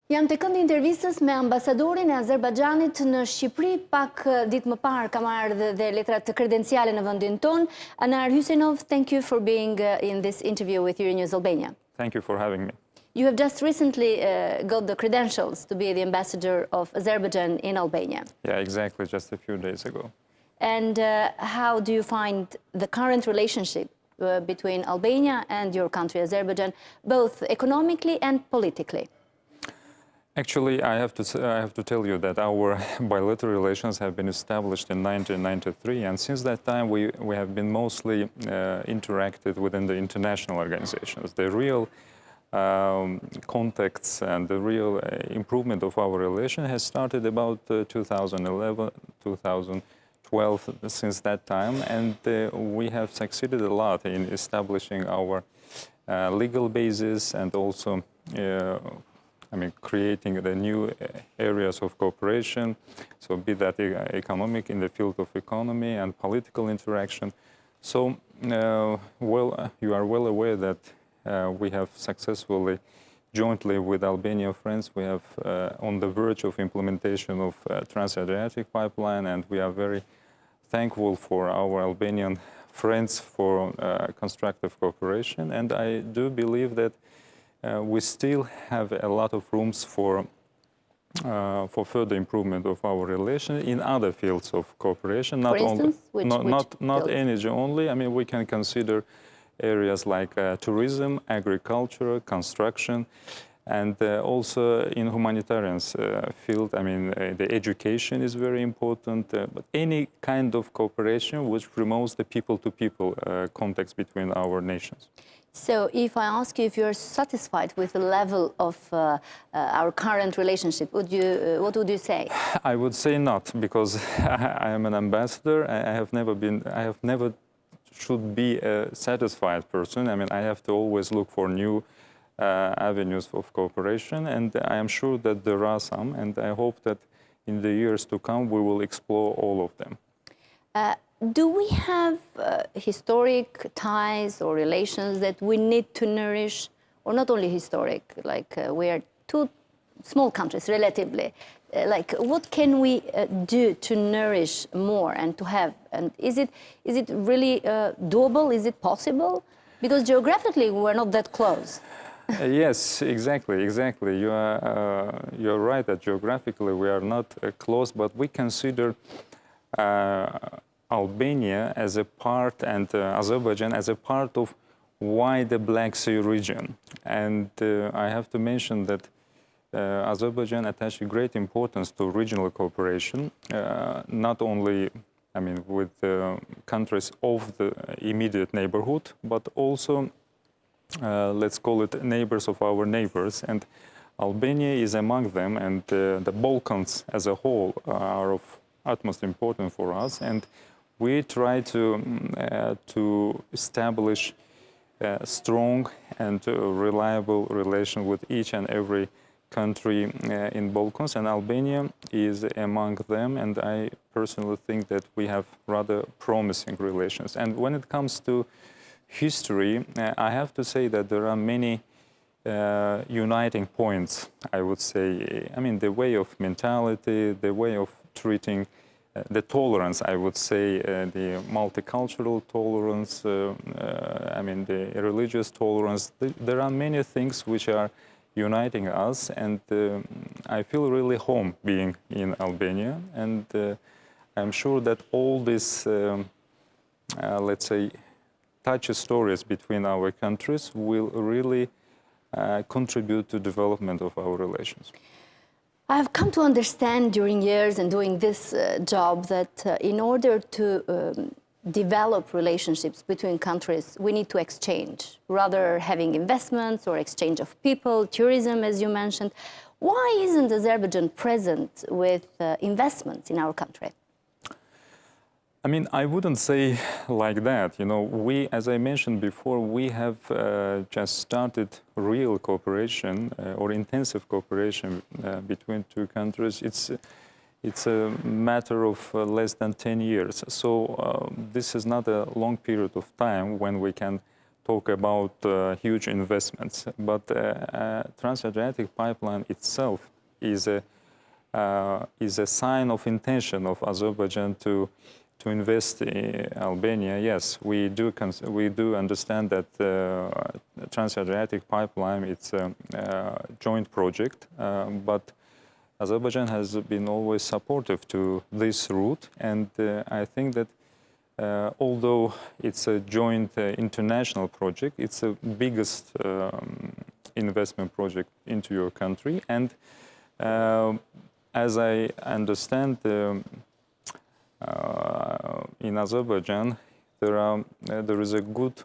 Jam të këndi intervistës me ambasadorin e Azerbaijanit në Shqipëri. Pak ditë më parë kam ardhur dhe letrat kredenciale në vendin ton. Anar Huseynov, thank you for being in this interview with Euronews Albania. Thank you for having me. You have just recently got the credentials to be the ambassador of Azerbaijan in Albania. Yeah, exactly, just a few days ago. And how do you find the current relationship between Albania and your country, Azerbaijan, both economically and politically? Actually, I have to tell you that our bilateral relations have been established in 1993, and since that time we have been mostly interacted within the international organizations. The real contacts and the real improvement of our relation has started about 2011, 2012, since that time, and we have succeeded a lot in establishing our legal basis and also creating the new areas of cooperation, so be that economic, in the field of economy and political interaction. So, you are well aware that we have successfully, jointly with Albanian friends, we have on the verge of implementation of Trans-Adriatic pipeline, and we are very thankful for our Albanian friends for constructive cooperation. And I do believe that we still have a lot of rooms for further improvement of our relation in other fields of cooperation. For instance, not energy only. I mean, we can consider areas like tourism, agriculture, construction, and also in humanitarian field. I mean, the education is very important. But any kind of cooperation which promotes the people-to-people context between our nations. So if I ask you if you're satisfied with the level of our current relationship, what would you say? I would say not, because I am an ambassador. I have never should be a satisfied person. I mean, I have to always look for new avenues of cooperation, and I am sure that there are some, and I hope that in the years to come we will explore all of them. Do we have historic ties or relations that we need to nourish, or not only historic, like we are two small countries relatively, like what can we do to nourish more and to have, and is it really doable, is it possible? Because geographically we're not that close. Yes, exactly. You're right that geographically we are not close, but we consider Albania as a part and Azerbaijan as a part of wider Black Sea region. And I have to mention that Azerbaijan attaches great importance to regional cooperation, not only, I mean, with countries of the immediate neighborhood, but also, let's call it neighbors of our neighbors. And Albania is among them, and the Balkans as a whole are of utmost importance for us. And we try to establish a strong and reliable relation with each and every country in Balkans, and Albania is among them, and I personally think that we have rather promising relations. And when it comes to history, I have to say that there are many uniting points, I would say. I mean, the way of mentality, the way of treating, the tolerance, I would say, the multicultural tolerance, I mean, the religious tolerance. There are many things which are uniting us, and I feel really home being in Albania, and I'm sure that all these, let's say, touchy stories between our countries will really contribute to development of our relations. I've come to understand during years and doing this job that in order to develop relationships between countries, we need to exchange, rather having investments or exchange of people, tourism, as you mentioned. Why isn't Azerbaijan present with investments in our country? I mean, I wouldn't say like that. You know, we, as I mentioned before, we have just started real cooperation or intensive cooperation between two countries. It's a matter of less than 10 years. So this is not a long period of time when we can talk about huge investments, but Trans-Adriatic pipeline itself is a sign of intention of Azerbaijan to invest in Albania. Yes, we do understand that Trans-Adriatic pipeline, it's a joint project, but Azerbaijan has been always supportive to this route, and I think that although it's a joint international project, it's the biggest investment project into your country, and as I understand, in Azerbaijan, there is a good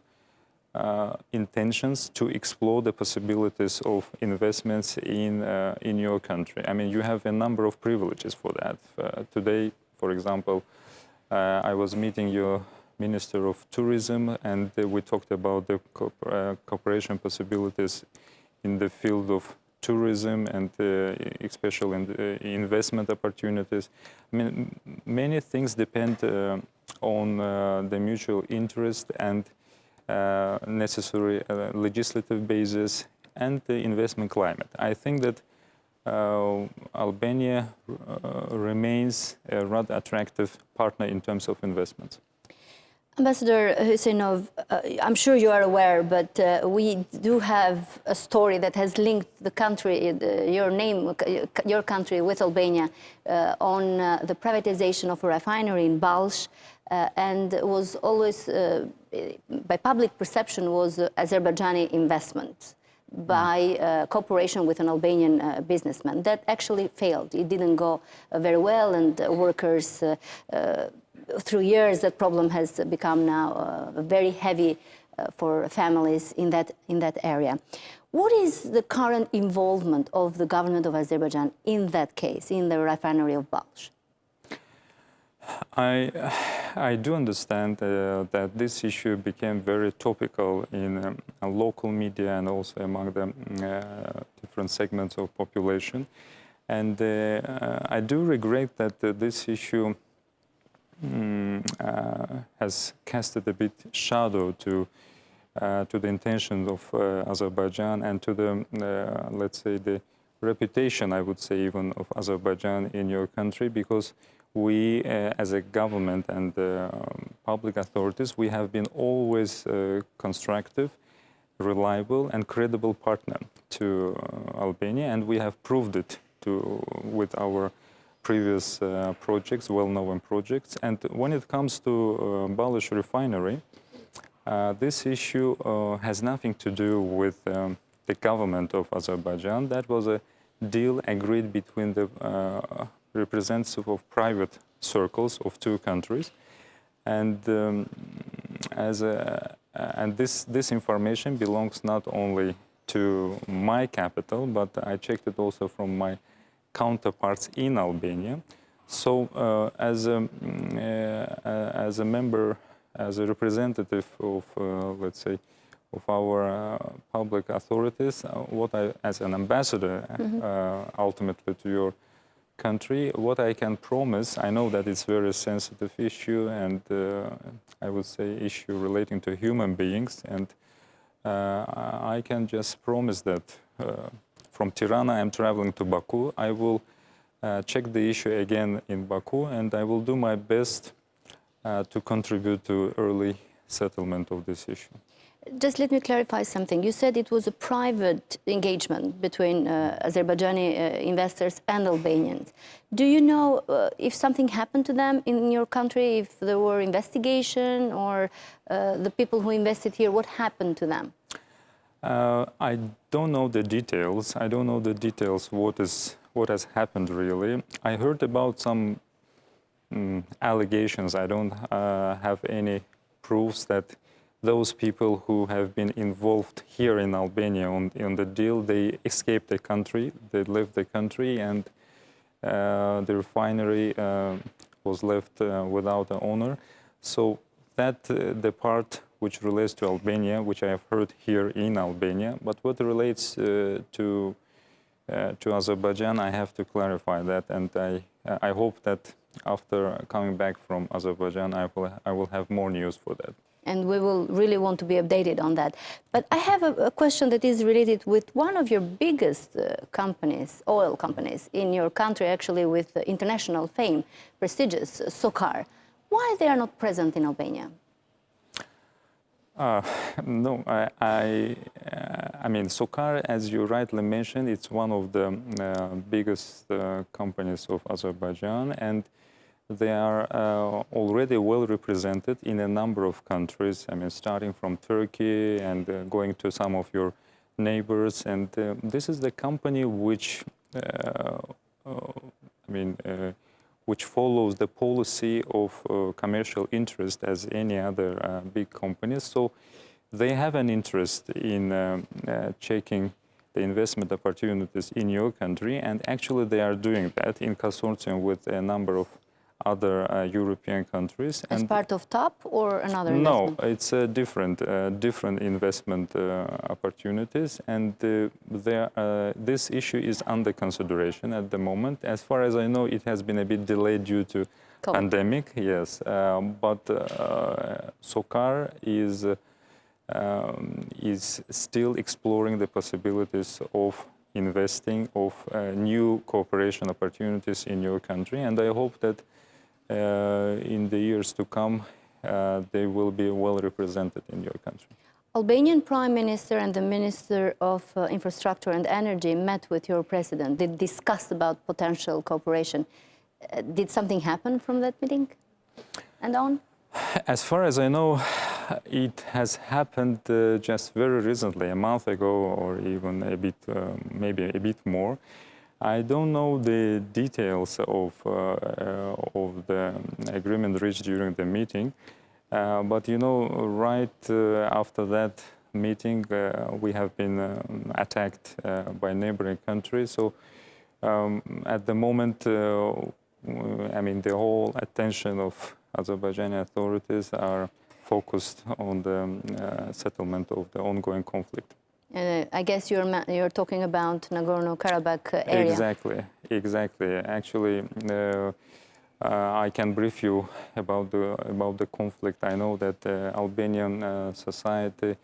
intentions to explore the possibilities of investments in your country. I mean, you have a number of privileges for that. Today, for example, I was meeting your Minister of Tourism, and we talked about the cooperation possibilities in the field of tourism and especially in the investment opportunities. I mean, many things depend on the mutual interest and necessary legislative basis and the investment climate. I think that Albania remains a rather attractive partner in terms of investments. Ambassador Huseynov, I'm sure you are aware, but we do have a story that has linked the country, your country with Albania on the privatization of a refinery in Balsh, and was always, by public perception, was Azerbaijani investment by cooperation with an Albanian businessman. That actually failed. It didn't go very well, and workers through years, that problem has become now very heavy for families in that area. What is the current involvement of the government of Azerbaijan in that case, in the refinery of Balsh? I do understand that this issue became very topical in local media and also among the different segments of population. And I do regret that this issue has casted a bit shadow to the intentions of Azerbaijan and to the, let's say, the reputation, I would say, even of Azerbaijan in your country, because we, as a government and public authorities, we have been always constructive, reliable, and credible partner to Albania, and we have proved it with our previous projects, well-known projects. And when it comes to Balsh refinery, this issue has nothing to do with the government of Azerbaijan. That was a deal agreed between the representative of private circles of two countries, and this information belongs not only to my capital, but I checked it also from my counterparts in Albania. So as a member, as a representative of, let's say, of our public authorities, as an ambassador, ultimately to your country, what I can promise, I know that it's a very sensitive issue and I would say issue relating to human beings, and I can just promise that from Tirana I'm traveling to Baku. I will check the issue again in Baku, and I will do my best to contribute to early settlement of this issue. Just let me clarify something. You said it was a private engagement between Azerbaijani investors and Albanians. Do you know if something happened to them in your country, if there were investigation, or the people who invested here, what happened to them? I don't know the details. I don't know the details, what has happened really. I heard about some allegations. I don't have any proofs that those people who have been involved here in Albania on the deal, they escaped the country, they left the country, and the refinery was left without an owner. So that the part which relates to Albania, which I have heard here in Albania, but what relates to Azerbaijan, I have to clarify that, and I hope that after coming back from Azerbaijan, I will have more news for that. And we will really want to be updated on that. But I have a question that is related with one of your biggest companies, oil companies, in your country, actually with international fame, prestigious, SOCAR. Why they are not present in Albania? No, I mean, SOCAR, as you rightly mentioned, it's one of the biggest companies of Azerbaijan, and they are already well represented in a number of countries. I mean, starting from Turkey and going to some of your neighbors. And this is the company which, which follows the policy of commercial interest as any other big companies. So they have an interest in checking the investment opportunities in your country, and actually they are doing that in consortium with a number of other European countries. As part of TOP or another investment? No, it's a different investment opportunities, and this issue is under consideration at the moment. As far as I know, it has been a bit delayed due to pandemic, yes. But SOCAR is still exploring the possibilities of investing, of new cooperation opportunities in your country, and I hope that in the years to come, they will be well represented in your country. Albanian Prime Minister and the Minister of Infrastructure and Energy met with your president. They discussed about potential cooperation. Did something happen from that meeting and on? As far as I know, it has happened just very recently, a month ago, or even a bit, maybe a bit more. I don't know the details of the agreement reached during the meeting, but you know, right after that meeting, we have been attacked by neighboring countries. So at the moment, I mean, the whole attention of Azerbaijani authorities are focused on the settlement of the ongoing conflict. I guess you're talking about Nagorno-Karabakh area. Exactly. Actually, I can brief you about the conflict. I know that Albanian society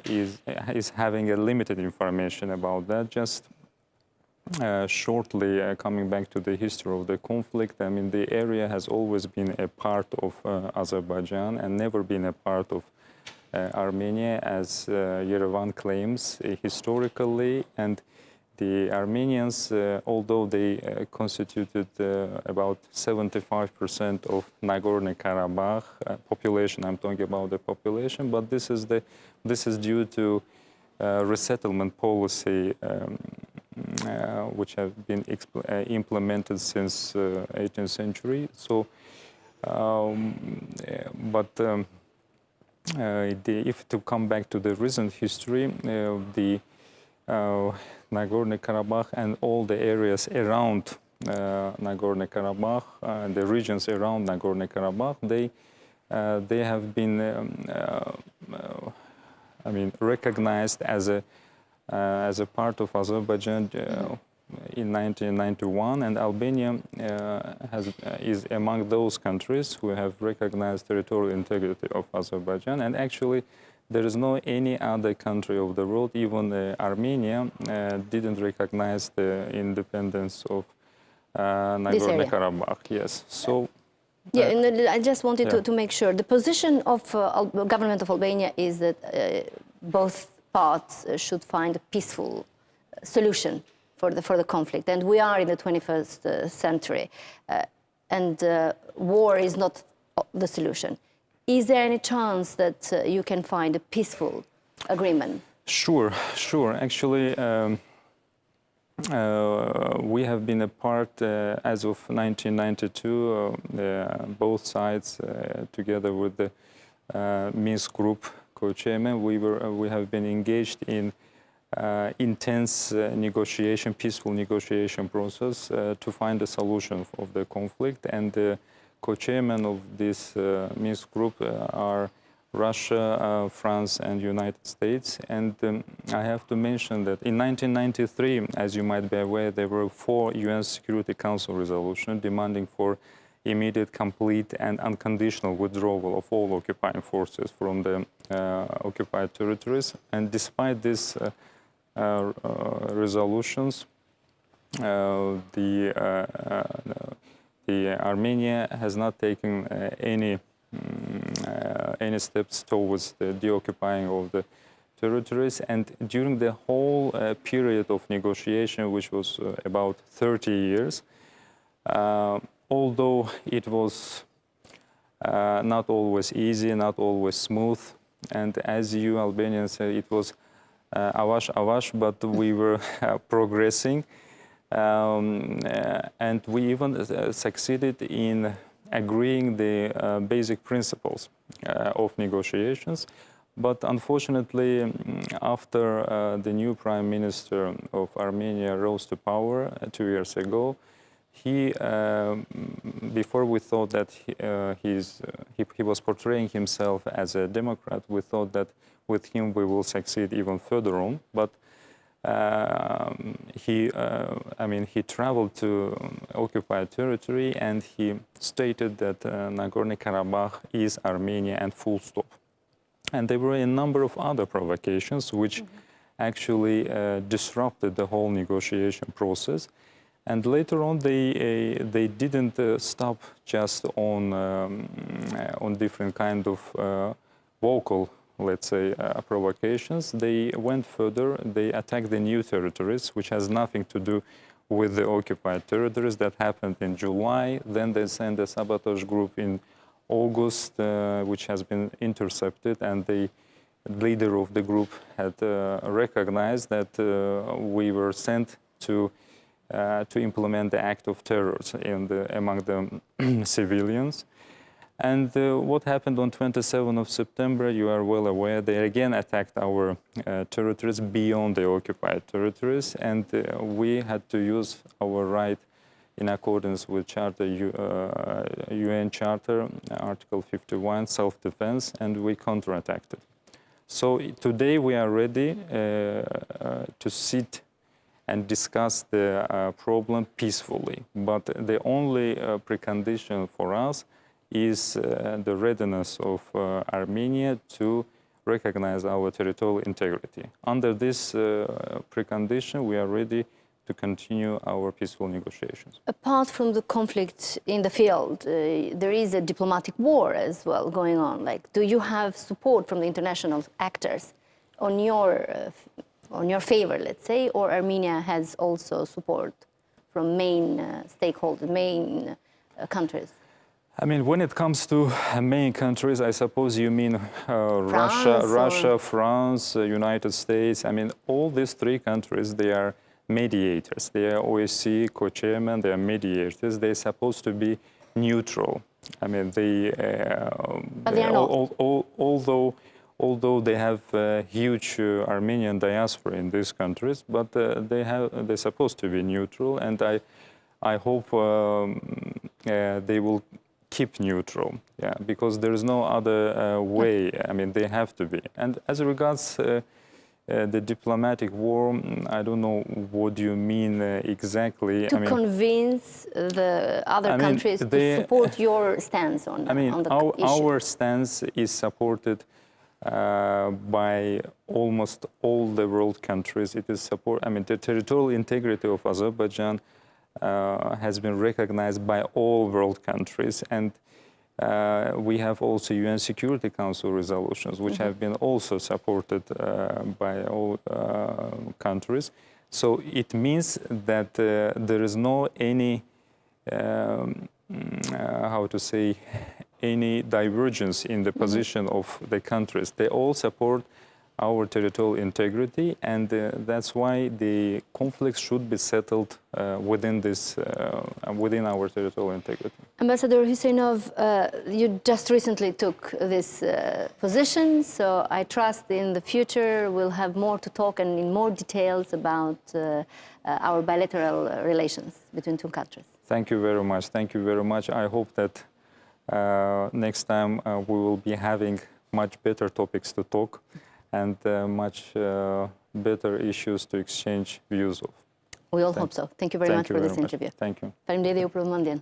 is having a limited information about that. Just shortly coming back to the history of the conflict, I mean, the area has always been a part of Azerbaijan and never been a part of Armenia, as Yerevan claims historically. And the Armenians, although they constituted about 75% of Nagorno-Karabakh population, I'm talking about the population, but this is due to resettlement policy which have been implemented since 18th century. So, if to come back to the recent history, the Nagorno-Karabakh and all the areas around Nagorno-Karabakh, the regions around Nagorno-Karabakh, they have been, I mean, recognized as a part of Azerbaijan in 1991, and Albania is among those countries who have recognized territorial integrity of Azerbaijan. And actually, there is no any other country of the world, even Armenia, didn't recognize the independence of Nagorno-Karabakh. Yes. So. Yeah, and I just wanted to make sure the position of government of Albania is that both parts should find a peaceful solution for the conflict, and we are in the 21st century, and war is not the solution. Is there any chance that you can find a peaceful agreement? Sure. Actually, we have been a part as of 1992. Both sides, together with the Minsk Group co-chairman, we have been engaged in intense peaceful negotiation process to find a solution of the conflict. And the co-chairman of this Minsk group are Russia, France, and United States. And I have to mention that in 1993, as you might be aware, there were 4 UN Security Council resolutions demanding for immediate, complete, and unconditional withdrawal of all occupying forces from the occupied territories. And despite these resolutions, the Armenia has not taken any steps towards the deoccupying of the territories. And during the whole period of negotiation, which was about 30 years, although it was not always easy, not always smooth, and as you Albanians say, it was avash, but we were progressing. And we even succeeded in agreeing the basic principles of negotiations. But unfortunately, after the new Prime Minister of Armenia rose to power 2 years ago, before we thought that he was portraying himself as a Democrat, we thought that with him we will succeed even further on. But he traveled to occupied territory and he stated that Nagorno-Karabakh is Armenia and full stop. And there were a number of other provocations which actually disrupted the whole negotiation process. And later on, they didn't stop just on different kind of vocal, let's say, provocations. They went further. They attacked the new territories, which has nothing to do with the occupied territories. That happened in July. Then they sent a sabotage group in August, which has been intercepted, and the leader of the group had recognized that we were sent to implement the act of terror among the civilians. And what happened on 27th of September, you are well aware, they again attacked our territories beyond the occupied territories, and we had to use our right in accordance with UN Charter, Article 51, self-defense, and we counterattacked it. So today we are ready to sit and discuss the problem peacefully. But the only precondition for us is the readiness of Armenia to recognize our territorial integrity. Under this precondition, we are ready to continue our peaceful negotiations. Apart from the conflict in the field, there is a diplomatic war as well going on. Like, do you have support from the international actors on your favor, let's say, or Armenia has also support from main stakeholders, main countries? I mean, when it comes to main countries, I suppose you mean Russia, France, United States. I mean, all these three countries, they are mediators. They are OSCE co-chairmen, they are mediators. They're supposed to be neutral. I mean, but they are not. Although they have a huge Armenian diaspora in these countries, but they're supposed to be neutral, and I hope they will keep neutral, yeah, because there is no other way. I mean, they have to be. And as regards the diplomatic war, I don't know what you mean exactly. To convince the other countries to support your stance on the issue. Our stance is supported by almost all the world countries. It is the territorial integrity of Azerbaijan has been recognized by all world countries, and we have also UN Security Council resolutions, which have been also supported by all countries. So it means that there is no any any divergence in the position of the countries. They all support our territorial integrity, and that's why the conflicts should be settled within our territorial integrity. Ambassador Huseynov, you just recently took this position, so I trust in the future we'll have more to talk and in more details about our bilateral relations between two countries. Thank you very much. Thank you very much. I hope that next time we will be having much better topics to talk and much better issues to exchange views of. We all hope so. Thank you very much for this interview. Thank you. Faleminderit ju për vëmendjen.